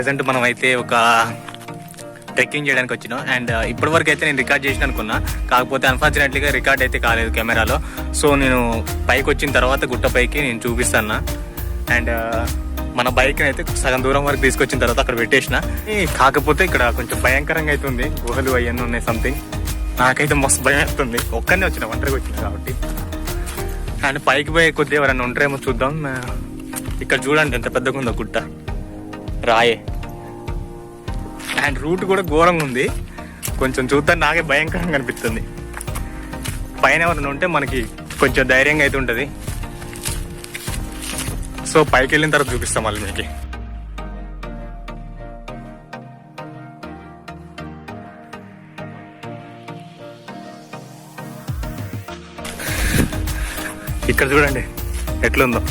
Present మనం అయితే ఒక ట్రెక్కింగ్ చేయడానికి వచ్చినాం. అండ్ ఇప్పటి వరకు అయితే నేను రికార్డ్ చేసిన అనుకున్నా, కాకపోతే అన్ఫార్చునేట్లీగా రికార్డ్ అయితే కాలేదు కెమెరాలో. సో నేను పైకి వచ్చిన తర్వాత గుట్ట పైకి నేను చూపిస్తాను. అండ్ మన బైక్ అయితే సగం దూరం వరకు తీసుకొచ్చిన తర్వాత అక్కడ పెట్టేసిన. కాకపోతే ఇక్కడ కొంచెం భయంకరంగా అవుతుంది, గుహలు అవన్నీ ఉన్నాయి సంథింగ్. నాకైతే మస్తు భయం అవుతుంది, ఒక్కనే వచ్చిన ఒంటరిగా వచ్చిన కాబట్టి. అండ్ పైకి పోయే కొద్దిగా ఎవరైనా ఉంటారేమో చూద్దాం. ఇక్కడ చూడండి ఎంత పెద్దగా ఉందో గుట్ట, రాయే. అండ్ రూట్ కూడా ఘోరంగా ఉంది, కొంచెం చూద్దాం. నాకే భయంకరంగా అనిపిస్తుంది. పైన ఎవరైనా ఉంటే మనకి కొంచెం ధైర్యంగా అయితే ఉంటుంది. సో పైకి వెళ్ళిన తర్వాత చూపిస్తాం మళ్ళీ మీకు. ఇక్కడ చూడండి ఎట్లుందో,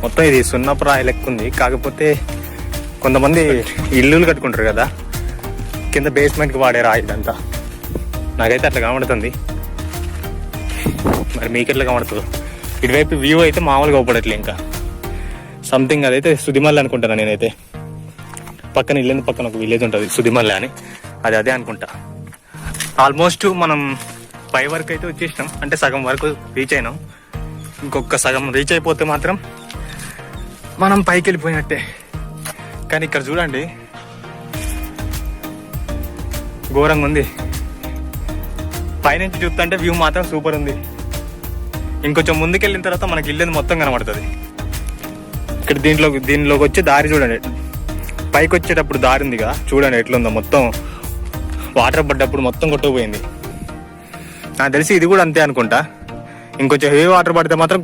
మొత్తం ఇది సున్నపురాయి లెక్క ఉంది. కాకపోతే కొంతమంది ఇల్లులు కట్టుకుంటారు కదా, కింద బేస్మెంట్కి వాడే రాయి ఇదంతా. నాకైతే అట్లా కనబడుతుంది, మరి మీకు ఎట్లా కనబడుతుందో. ఇటువైపు వ్యూ అయితే మామూలుగా అవపడట్లే. ఇంకా సంథింగ్ అదైతే సుదిమల్లి అనుకుంటాను నేనైతే. పక్కన ఇల్లు పక్కన ఒక విలేజ్ ఉంటుంది సుదిమల్లి అని, అదే అనుకుంటా. ఆల్మోస్ట్ మనం పై వరకు అయితే వచ్చేసినాం, అంటే సగం వరకు రీచ్ అయినాం. ఇంకొక సగం రీచ్ అయిపోతే మాత్రం మనం పైకి వెళ్ళిపోయినట్టే. కానీ ఇక్కడ చూడండి ఘోరంగా ఉంది. పైనుంచి చూస్తుంటే వ్యూ మాత్రం సూపర్ ఉంది. ఇంకొంచెం ముందుకెళ్ళిన తర్వాత మనకి ఇల్లు మొత్తం కనబడుతుంది. ఇక్కడ దీనిలోకి వచ్చే దారి చూడండి, పైకి వచ్చేటప్పుడు దారి ఉందిగా, చూడండి ఎట్లుందో. మొత్తం వాటర్ పడ్డప్పుడు మొత్తం కొట్టుకుపోయింది. నాకు తెలిసి ఇది కూడా అంతే అనుకుంటా. ఇంకొంచెం హెవీ వాటర్ పడితే మాత్రం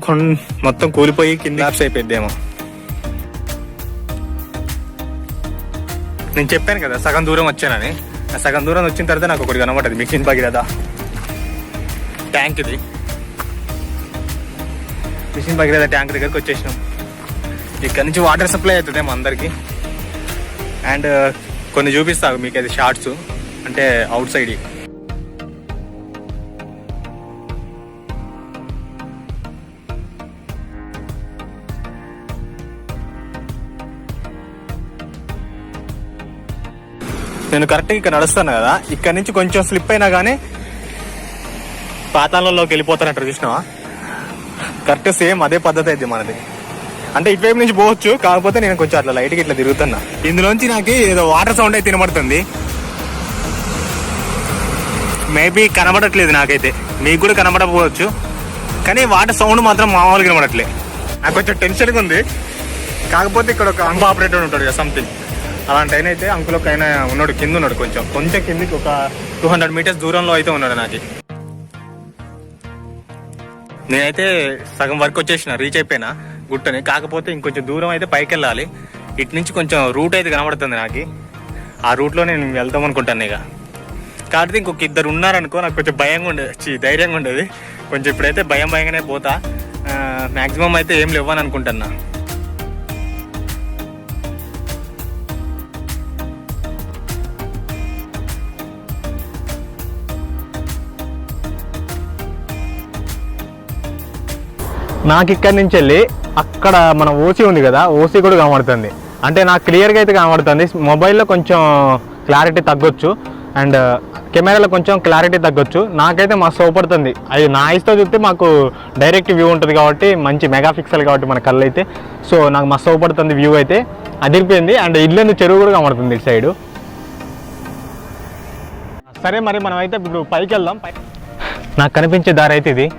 మొత్తం కూలిపోయి కింద ల్యాప్స్ అయిపోయిద్దేమో. నేను చెప్పాను కదా సగం దూరం వచ్చానని. ఆ సగం దూరం వచ్చిన తర్వాత నాకు ఒకటి కనబడ్డది, మిషన్ భగీరథ ట్యాంక్. ఇది మిషన్ భగీరథ ట్యాంక్ దగ్గరికి వచ్చేసినాం. ఇక్కడ నుంచి వాటర్ సప్లై అవుతుందేమో అందరికి. అండ్ కొన్ని చూపిస్తాను మీకు అది షార్ట్స్, అంటే అవుట్ సైడ్. నేను కరెక్ట్గా ఇక్కడ నడుస్తాను కదా, ఇక్కడ నుంచి కొంచెం స్లిప్ అయినా కానీ పాతాళంలోకి వెళ్ళిపోతానంటారు చూసినావా. కరెక్ట్ సేమ్ అదే పద్ధతి అయితే మనది. అంటే ఇటువైపు నుంచి పోవచ్చు, కాకపోతే నేను కొంచెం అట్లా లైట్గా ఇట్లా తిరుగుతున్నా. ఇందులోంచి నాకు ఏదో వాటర్ సౌండ్ అయితే వినబడుతుంది. మేబీ కనబడట్లేదు నాకైతే, మీకు కూడా కనబడకపోవచ్చు. కానీ వాటర్ సౌండ్ మాత్రం మామూలుగా కనబడట్లేదు. నాకు కొంచెం టెన్షన్గా ఉంది. కాకపోతే ఇక్కడ ఒక అంబ ఆపరేటర్ ఉంటాడు కదా సంథింగ్, అలాంటి ఆయన అయితే అంకుల్ ఒక ఆయన ఉన్నాడు, కింద ఉన్నాడు. కొంచెం కిందికి ఒక 200 మీటర్స్ దూరంలో అయితే ఉన్నాడు నాకు. నేనైతే సగం వరకు వచ్చేసిన, రీచ్ అయిపోయినా గుట్టని. కాకపోతే ఇంకొంచెం దూరం అయితే పైకి వెళ్ళాలి. ఇటు నుంచి కొంచెం రూట్ అయితే కనబడుతుంది నాకు. ఆ రూట్లో నేను వెళ్తాం అనుకుంటాను ఇక. కాబట్టి ఇంకొక ఇద్దరు ఉన్నారనుకో నాకు కొంచెం భయంగా ఉండేది, ధైర్యంగా ఉండేది. కొంచెం ఇప్పుడైతే భయంగానే పోతా. మ్యాక్సిమం అయితే ఏం లేవని అనుకుంటున్నా. నాకు ఇక్కడి నుంచి వెళ్ళి అక్కడ మన ఓసీ ఉంది కదా, ఓసీ కూడా కనబడుతుంది. అంటే నాకు క్లియర్గా అయితే కనబడుతుంది. మొబైల్లో కొంచెం క్లారిటీ తగ్గొచ్చు, అండ్ కెమెరాలో కొంచెం క్లారిటీ తగ్గొచ్చు. నాకైతే మస్తు సూపడుతుంది. అది నా ఐస్తో చూస్తే మాకు డైరెక్ట్ వ్యూ ఉంటుంది కాబట్టి, మంచి మెగా పిక్సెల్ కాబట్టి మన కళ్ళు అయితే. సో నాకు మస్తు సూపడుతుంది వ్యూ అయితే, అదిరిపోయింది. అండ్ ఇల్లు చెరువు కూడా కనబడుతుంది ఇటు సైడు. సరే మరి మనం అయితే ఇప్పుడు పైకి వెళ్దాం. నాకు కనిపించే దారి అయితే ఇది.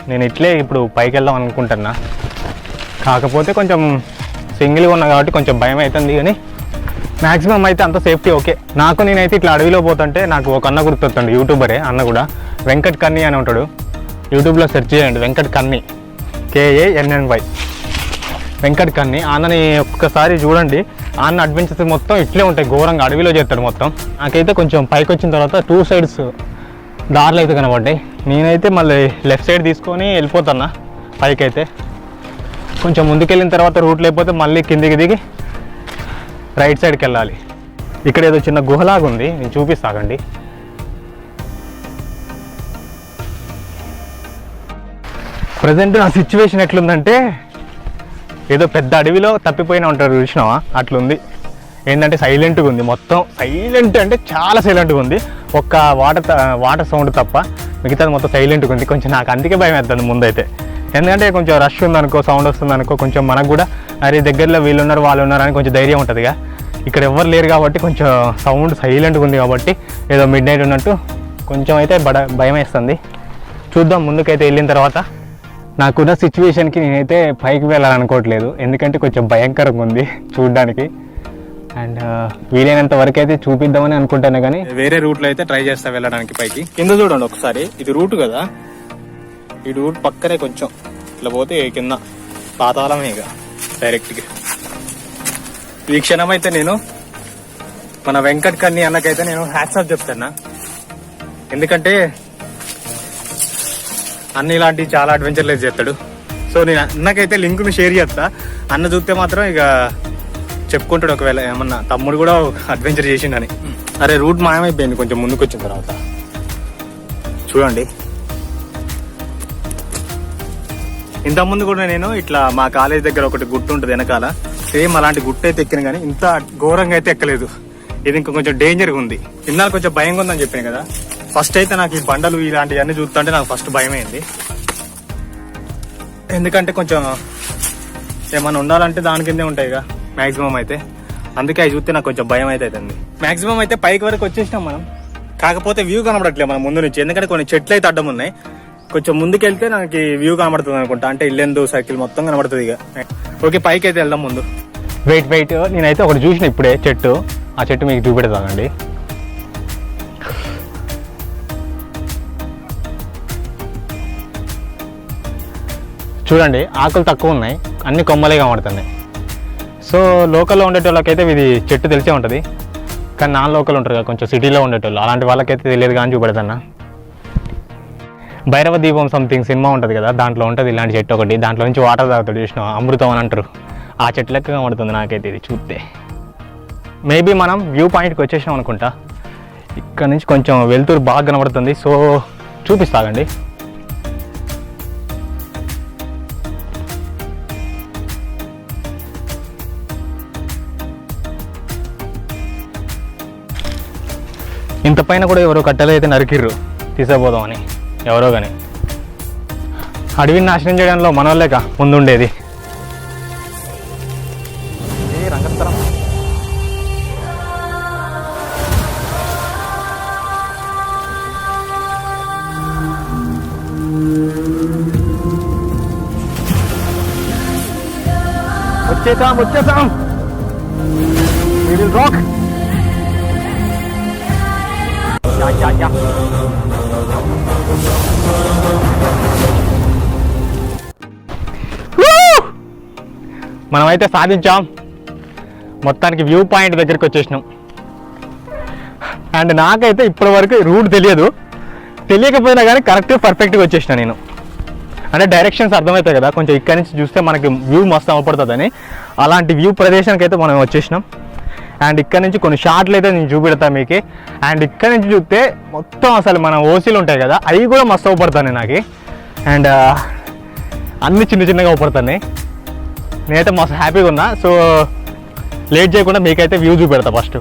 నేను ఇట్లే ఇప్పుడు పైకి వెళ్దాం అనుకుంటున్నా. కాకపోతే కొంచెం సింగిల్గా ఉన్నా కాబట్టి కొంచెం భయం అవుతుంది, కానీ మ్యాక్సిమం అయితే అంత సేఫ్టీ ఓకే. నేనైతే ఇట్లా అడవిలో పోతుంటే నాకు ఒక అన్న గుర్తొస్తాడు, యూట్యూబరే అన్న కూడా, వెంకట్ కన్నీ అని ఉంటాడు. యూట్యూబ్లో సెర్చ్ చేయండి, వెంకట్ కన్నీ, KANNY, వెంకట్ కన్నీ. అన్నని ఒక్కసారి చూడండి. అన్న అడ్వెంచర్స్ మొత్తం ఇట్లే ఉంటాయి, ఘోరంగా అడవిలో చేస్తాడు మొత్తం. నాకైతే కొంచెం పైకి వచ్చిన తర్వాత 2 సైడ్స్ దారులు అయితే కనబడ్డాయి. నేనైతే మళ్ళీ లెఫ్ట్ సైడ్ తీసుకొని వెళ్ళిపోతున్నా పైకి అయితే. కొంచెం ముందుకెళ్ళిన తర్వాత రూట్ లేకపోతే మళ్ళీ కిందికి దిగి రైట్ సైడ్కి వెళ్ళాలి. ఇక్కడ ఏదో చిన్న గుహలాగా ఉంది, నేను చూపిస్తాగండి. ప్రజెంట్ నా సిచ్యువేషన్ ఎట్లుందంటే ఏదో పెద్ద అడవిలో తప్పిపోయినా ఉంటారు చూసినావా, అట్లుంది. ఏంటంటే సైలెంట్గా ఉంది, మొత్తం సైలెంట్ అంటే చాలా సైలెంట్గా ఉంది. ఒక్క వాటర్ సౌండ్ తప్ప మిగతాది మొత్తం సైలెంట్గా ఉంది. కొంచెం నాకు అందుకే భయం వేస్తుంది ముందైతే, ఎందుకంటే కొంచెం రష్ ఉందనుకో, సౌండ్ వస్తుంది అనుకో, కొంచెం మనకు కూడా అరే దగ్గరలో వీళ్ళు ఉన్నారు వాళ్ళు ఉన్నారు అని కొంచెం ధైర్యం ఉంటుందిగా. ఇక్కడ ఎవరు లేరు కాబట్టి కొంచెం సౌండ్ సైలెంట్గా ఉంది కాబట్టి ఏదో మిడ్ నైట్ ఉన్నట్టు కొంచెం అయితే భయం వేస్తుంది. చూద్దాం ముందుకైతే వెళ్ళిన తర్వాత. నాకున్న సిచ్యువేషన్కి నేనైతే పైకి వెళ్ళాలనుకోవట్లేదు, ఎందుకంటే కొంచెం భయంకరంగా ఉంది చూడడానికి. అండ్ వీలైనంత వరకు అయితే చూపిద్దామని అనుకుంటాను, కానీ వేరే రూట్లో అయితే ట్రై చేస్తా వెళ్ళడానికి పైకి. కింద చూడండి ఒకసారి, ఇది రూట్ కదా, ఈ రూట్ పక్కనే కొంచెం ఇట్లా పోతే కింద పాతాళమే ఇక డైరెక్ట్గా. ఈ క్షణం అయితే నేను మన వెంకట్ కన్ని అన్నకైతే నేను హ్యాట్స్ ఆఫ్ చెప్తాను, ఎందుకంటే అన్న ఇలాంటివి చాలా అడ్వెంచర్లెస్ చేస్తాడు. సో నేను అన్నకైతే లింక్ను షేర్ చేస్తా, అన్న చూస్తే మాత్రం ఇక చెప్పుకుంటాడు ఒకవేళ ఏమన్నా తమ్ముడు కూడా అడ్వెంచర్ చేసిండని. అరే రూట్ మాయమైపోయింది కొంచెం ముందుకు వచ్చిన తర్వాత. చూడండి ఇంతకుముందు కూడా నేను ఇట్లా మా కాలేజ్ దగ్గర ఒకటి గుట్టు ఉంటుంది వెనకాల, సేమ్ అలాంటి గుట్టు అయితే ఎక్కిన కానీ ఇంత ఘోరంగా అయితే ఎక్కలేదు. ఇది ఇంకా కొంచెం డేంజర్గా ఉంది. ఇన్నాళ్ళు కొంచెం భయంగా ఉందని చెప్పాను కదా. ఫస్ట్ అయితే నాకు ఈ బండలు ఇలాంటివన్నీ చూస్తుంటే నాకు ఫస్ట్ భయం అయింది, ఎందుకంటే కొంచెం ఏమన్నా ఉండాలంటే దాని కిందే ఉంటాయి ఇక మ్యాక్సిమం అయితే. అందుకే అవి చూస్తే నాకు కొంచెం భయం అయితే అవుతుంది. మ్యాక్సిమం అయితే పైకి వరకు వచ్చేసినాం మనం, కాకపోతే వ్యూ కనబడట్లేదు మనం ముందు నుంచి, ఎందుకంటే కొన్ని చెట్లు అయితే అడ్డం ఉన్నాయి. కొంచెం ముందుకెళ్తే నాకు వ్యూ కనబడుతుంది అనుకుంటా, అంటే ఇల్లెందు సర్కిల్ మొత్తం కనబడుతుంది ఇక. ఓకే పైకి అయితే వెళ్దాం ముందు. వెయిట్ నేనైతే ఒకటి చూసిన ఇప్పుడే చెట్టు, ఆ చెట్టు మీకు చూపెడతానండి. చూడండి ఆకులు తక్కువ ఉన్నాయి, అన్ని కొమ్మలే కనబడుతున్నాయి. సో లోకల్లో ఉండేటోళ్ళకైతే ఇది చెట్టు తెలిసే ఉంటుంది, కానీ నాన్ లోకల్ ఉంటారు కదా కొంచెం సిటీలో ఉండేటోళ్ళు, అలాంటి వాళ్ళకైతే తెలియదు కానీ చూపెడతాను. భైరవ దీపం సంథింగ్ సినిమా ఉంటుంది కదా, దాంట్లో ఉంటుంది ఇలాంటి చెట్టు ఒకటి, దాంట్లో నుంచి వాటర్ తాగుతాడు చూసిన, అమృతం అని అంటారు. ఆ చెట్టు లెక్క కనబడుతుంది నాకైతే ఇది చూస్తే. మేబీ మనం వ్యూ పాయింట్కి వచ్చేసినాం అనుకుంటా, ఇక్కడ నుంచి కొంచెం వెలుతురు బాగా కనబడుతుంది. సో చూపిస్తాగండి. ఇంత పైన కూడా ఎవరో కట్టెలు అయితే నరికిర్రు తీసుకుపోదామని, ఎవరో కానీ. అడవిని నాశనం చేయడంలో మన వాళ్ళేక ముందుండేది. రంగస్థలం వచ్చేసాం. We will rock. Yeah. మనమైతే సాధించాం, మొత్తానికి వ్యూ పాయింట్ దగ్గరికి వచ్చేసినాం. అండ్ నాకైతే ఇప్పటి వరకు రూట్ తెలియకపోయినా కానీ కరెక్ట్గా పర్ఫెక్ట్గా వచ్చేసిన నేను. అంటే డైరెక్షన్స్ అర్థమవుతాయి కదా కొంచెం, ఇక్కడి నుంచి చూస్తే మనకి వ్యూ మస్తు అవపడుతుందని, అలాంటి వ్యూ ప్రదేశానికి అయితే మనం వచ్చేసినాం. అండ్ ఇక్కడ నుంచి కొన్ని షార్ట్లు అయితే నేను చూపెడతాను మీకు. అండ్ ఇక్కడ నుంచి చూస్తే మొత్తం అసలు మన ఓసీలు ఉంటాయి కదా, అవి కూడా మస్తు అవపడుతున్నాయి నాకు. అండ్ అన్ని చిన్నగా అవపడుతున్నాయి. నేనైతే మస్తు హ్యాపీగా ఉన్నా. సో లేట్ చేయకుండా మీకైతే వ్యూ చూపెడతా ఫస్ట్.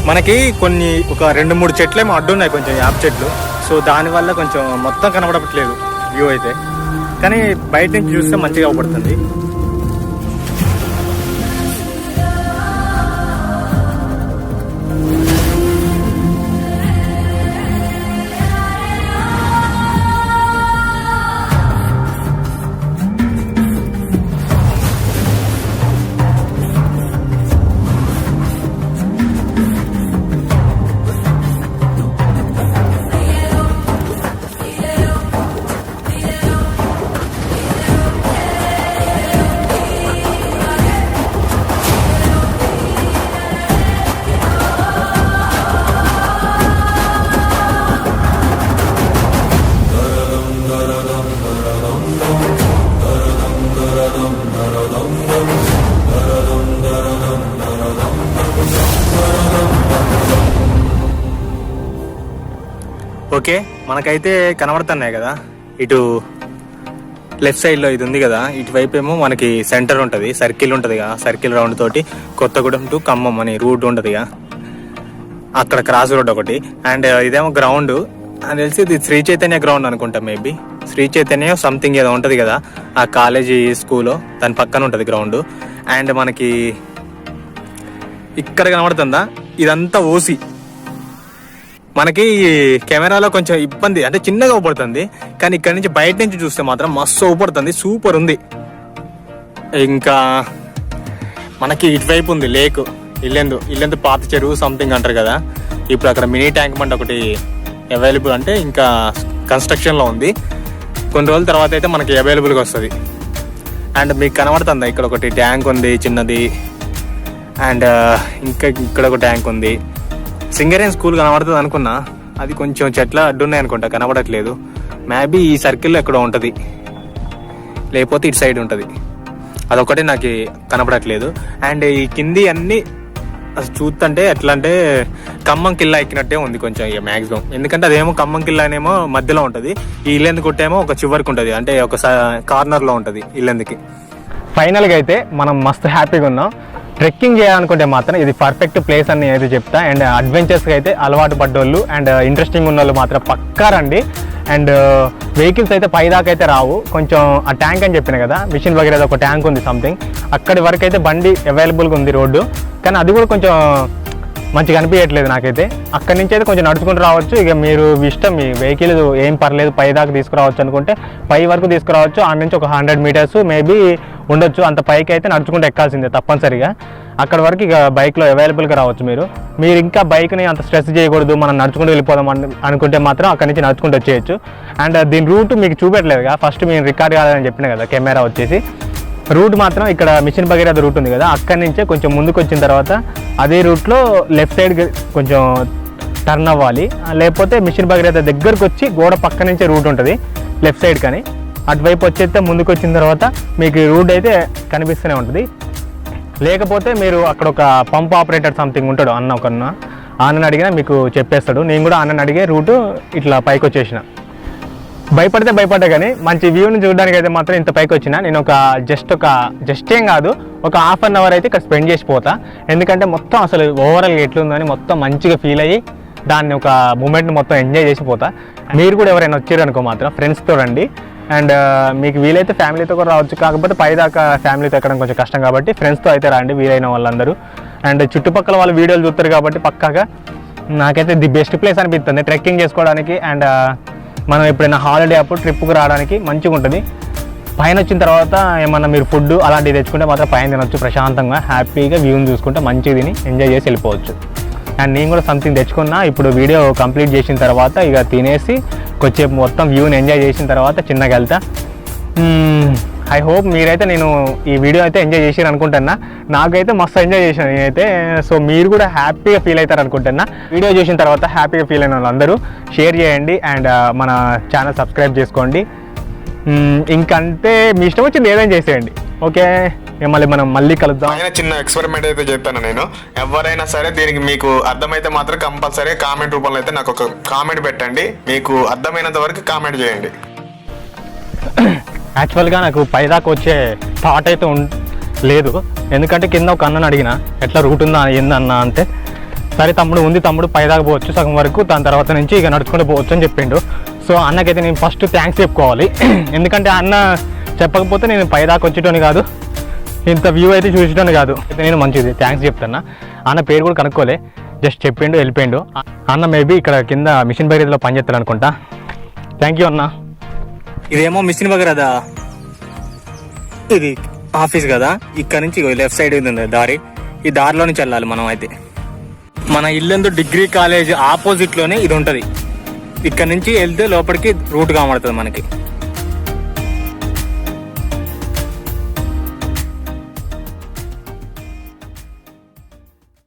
మనకి ఒక 2-3 చెట్లేమో అడ్డున్నాయి, కొంచెం యాప్ చెట్లు. సో దానివల్ల కొంచెం మొత్తం కనబడట్లేదు వ్యూ అయితే, కానీ బయట నుంచి చూస్తే మంచిగా అవపడుతుంది. ఓకే, మనకైతే కనబడుతున్నాయి కదా, ఇటు లెఫ్ట్ సైడ్లో ఇది ఉంది కదా, ఇటువైపు ఏమో మనకి సెంటర్ ఉంటుంది, సర్కిల్ ఉంటుంది కదా, సర్కిల్ రౌండ్ తోటి కొత్తగూడెం టు ఖమ్మం అని రూట్ ఉంటుంది కదా, అక్కడ క్రాస్ రోడ్ ఒకటి. అండ్ ఇదేమో గ్రౌండ్ అని తెలిసి ఇది శ్రీ చైతన్య గ్రౌండ్ అనుకుంటా, మేబీ శ్రీ చైతన్య సంథింగ్ ఏదో ఉంటుంది కదా ఆ కాలేజీ స్కూల్, దాని పక్కన ఉంటుంది గ్రౌండ్. అండ్ మనకి ఇక్కడ కనబడుతుందా, ఇదంతా ఓసి. మనకి కెమెరాలో కొంచెం ఇబ్బంది అంటే చిన్నగా ఊపడుతుంది, కానీ ఇక్కడ నుంచి బయట నుంచి చూస్తే మాత్రం మస్తు ఊపడుతుంది, సూపర్ ఉంది. ఇంకా మనకి ఇటువైపు ఉంది లేక్, ఇల్లెందు పాత చెరువు సంథింగ్ అంటారు కదా. ఇప్పుడు అక్కడ మినీ ట్యాంక్ బండ్ ఒకటి అవైలబుల్, అంటే ఇంకా కన్స్ట్రక్షన్లో ఉంది. కొన్ని రోజుల తర్వాత అయితే మనకి అవైలబుల్గా వస్తుంది. అండ్ మీకు కనబడుతుందా, ఇక్కడ ఒకటి ట్యాంక్ ఉంది చిన్నది. అండ్ ఇంకా ఇక్కడ ఒక ట్యాంక్ ఉంది. సింగరేన్ స్కూల్ కనబడుతుంది అనుకున్నా, అది కొంచెం చెట్ల అడ్డున్నాయి అనుకుంటా, కనబడట్లేదు. మేబీ ఈ సర్కిల్లో ఎక్కడో ఉంటుంది, లేకపోతే ఇటు సైడ్ ఉంటుంది, అదొకటి నాకు కనబడట్లేదు. అండ్ ఈ కింది అన్ని చూస్తుంటే ఎట్లా అంటే ఖమ్మం కిల్లా ఎక్కినట్టే ఉంది కొంచెం ఇక మ్యాక్సిమం. ఎందుకంటే అదేమో ఖమ్మం కిల్లా అనేమో మధ్యలో ఉంటుంది, ఈ ఇల్లెందు కొట్టేమో ఒక చివరికి ఉంటుంది, అంటే ఒక కార్నర్లో ఉంటుంది ఇల్లెందుకి. ఫైనల్గా అయితే మనం మస్తు హ్యాపీగా ఉన్నాం. ట్రెక్కింగ్ చేయాలనుకుంటే మాత్రం ఇది పర్ఫెక్ట్ ప్లేస్ అని అయితే చెప్తా. అండ్ అడ్వెంచర్స్కి అయితే అలవాటు పడ్డోళ్ళు అండ్ ఇంట్రెస్టింగ్ ఉన్న వాళ్ళు మాత్రం పక్కా రండి. అండ్ వెహికల్స్ అయితే పైదాకా అయితే రావు, కొంచెం ఆ ట్యాంక్ అని చెప్పిన కదా, మిషన్ వగేరా ఒక ట్యాంక్ ఉంది సంథింగ్, అక్కడి వరకు అయితే బండి అవైలబుల్గా ఉంది రోడ్డు, కానీ అది కూడా కొంచెం మంచిగా అనిపించట్లేదు నాకైతే. అక్కడి నుంచి అయితే కొంచెం నడుచుకుంటూ రావచ్చు, ఇక మీరు ఇష్టం, మీ వెహికల్ ఏం పర్లేదు పైదాకా తీసుకురావచ్చు అనుకుంటే పై వరకు తీసుకురావచ్చు. ఆ నుంచి ఒక 100 మీటర్స్ మేబీ ఉండొచ్చు, అంత పైకి అయితే నడుచుకుంటూ ఎక్కాల్సిందే తప్పనిసరిగా. అక్కడ వరకు ఇక బైక్లో అవైలబుల్గా రావచ్చు. మీరు ఇంకా బైక్ని అంత స్ట్రెస్ చేయకూడదు, మనం నడుచుకుంటూ వెళ్ళిపోదాం అనుకుంటే మాత్రం అక్కడి నుంచి నడుచుకుంటూ వచ్చేయచ్చు. అండ్ దీని రూట్ మీకు చూపెట్టలేదుగా, ఫస్ట్ మేము రికార్డ్ కాదని చెప్పిన కదా కెమెరా వచ్చేసి. రూట్ మాత్రం ఇక్కడ మిషన్ భగీరథ రూట్ ఉంది కదా, అక్కడి నుంచే కొంచెం ముందుకు వచ్చిన తర్వాత అదే రూట్లో లెఫ్ట్ సైడ్ కొంచెం టర్న్ అవ్వాలి, లేకపోతే మిషన్ భగీరథ దగ్గరకు వచ్చి గోడ పక్క నుంచే రూట్ ఉంటుంది లెఫ్ట్ సైడ్. కానీ అటువైపు వచ్చేస్తే ముందుకు వచ్చిన తర్వాత మీకు రూట్ అయితే కనిపిస్తూనే ఉంటుంది. లేకపోతే మీరు అక్కడ ఒక పంప్ ఆపరేటర్ సంథింగ్ ఉంటాడు అన్నని అడిగినా మీకు చెప్పేస్తాడు. నేను కూడా అన్నని అడిగే రూటు ఇట్లా పైకి వచ్చేసిన. భయపడ్డా కానీ మంచి వ్యూని చూడడానికి అయితే మాత్రం ఇంత పైకి వచ్చిన. నేను జస్ట్ ఏం కాదు, ఒక ½ అన్ అవర్ అయితే ఇక్కడ స్పెండ్ చేసిపోతా. ఎందుకంటే మొత్తం అసలు ఓవరాల్గా ఎట్లుందని మొత్తం మంచిగా ఫీల్ అయ్యి దాన్ని ఒక మూమెంట్ని మొత్తం ఎంజాయ్ చేసిపోతా. మీరు కూడా ఎవరైనా వచ్చారనుకో మాత్రం ఫ్రెండ్స్తో రండి. అండ్ మీకు వీలైతే ఫ్యామిలీతో కూడా రావచ్చు, కాకపోతే పైదాకా ఫ్యామిలీతో ఎక్కడం కొంచెం కష్టం కాబట్టి ఫ్రెండ్స్తో అయితే రండి వీలైన వాళ్ళందరూ. అండ్ చుట్టుపక్కల వాళ్ళు వీడియోలు చూస్తారు కాబట్టి పక్కాగా నాకైతే ది బెస్ట్ ప్లేస్ అనిపిస్తుంది ట్రెక్కింగ్ చేసుకోవడానికి. అండ్ మనం ఎప్పుడైనా హాలిడే అప్పుడు ట్రిప్కి రావడానికి మంచిగా ఉంటుంది. పైన వచ్చిన తర్వాత ఏమన్నా మీరు ఫుడ్ అలాంటివి తెచ్చుకుంటే మాత్రం పైన తినొచ్చు ప్రశాంతంగా, హ్యాపీగా వ్యూని చూసుకుంటే మంచిగా తిని ఎంజాయ్ చేసి వెళ్ళిపోవచ్చు. అండ్ నేను కూడా సంథింగ్ తెచ్చుకున్నా. ఇప్పుడు వీడియో కంప్లీట్ చేసిన తర్వాత ఇక తినేసి కొంచెం మొత్తం వ్యూని ఎంజాయ్ చేసిన తర్వాత చిన్నగా వెళ్తా. ఐ హోప్ మీరైతే నేను ఈ వీడియో అయితే ఎంజాయ్ చేసారు అనుకుంటున్నా. నాకైతే మస్తు ఎంజాయ్ చేశాను నేనైతే. సో మీరు కూడా హ్యాపీగా ఫీల్ అవుతారు అనుకుంటున్నా. వీడియో చేసిన తర్వాత హ్యాపీగా ఫీల్ అయిన వాళ్ళందరూ షేర్ చేయండి అండ్ మన ఛానల్ సబ్స్క్రైబ్ చేసుకోండి. ఇంకంతే మీ ఇష్టం వచ్చింది ఏదైనా చేసేయండి. ఓకే, మనం మళ్ళీ కలుద్దాం. చిన్న ఎక్స్పెరిమెంట్ అయితే చెప్తాను నేను. ఎవరైనా సరే దీనికి మీకు అర్థమైతే మాత్రం కంపల్సరీ కామెంట్ రూపంలో అయితే నాకు ఒక కామెంట్ పెట్టండి. మీకు అర్థమైనంత వరకు కామెంట్ చేయండి. యాక్చువల్గా నాకు పైదాకా వచ్చే థాట్ అయితే లేదు, ఎందుకంటే కింద ఒక అన్నని అడిగిన ఎట్లా రూట్ ఉందా ఏందన్నా అంటే, సరే తమ్ముడు ఉంది తమ్ముడు పైదాకా పోవచ్చు సగం వరకు, దాని తర్వాత నుంచి ఇక నడుచుకుంటూ పోవచ్చు అని చెప్పిండు. సో అన్నకైతే నేను ఫస్ట్ థ్యాంక్స్ చెప్పుకోవాలి. ఎందుకంటే అన్న చెప్పకపోతే నేను పైదాకా వచ్చేటోని కాదు, ఇంత వ్యూ అయితే చూసేటోని కాదు. అయితే నేను మంచిది థ్యాంక్స్ చెప్తున్నా. అన్న పేరు కూడా కనుక్కోలే, జస్ట్ చెప్పిండు వెళ్ళిపోయిండు. అన్న మేబీ ఇక్కడ కింద మిషన్ భగీరథలో పనిచేస్తాడు అనుకుంటా. థ్యాంక్ యూ అన్న. ఇదేమో మిషన్ భగీరథ ఇది ఆఫీస్ కదా, ఇక్కడ నుంచి లెఫ్ట్ సైడ్ ఉంది దారి, ఈ దారిలో నుంచి వెళ్ళాలి మనం. అయితే మన ఇల్లెందు డిగ్రీ కాలేజ్ ఆపోజిట్లోనే ఇది ఉంటుంది. ఇక్కడ నుంచి వెళ్తే లోపలికి రూట్ కనబడుతుంది మనకి.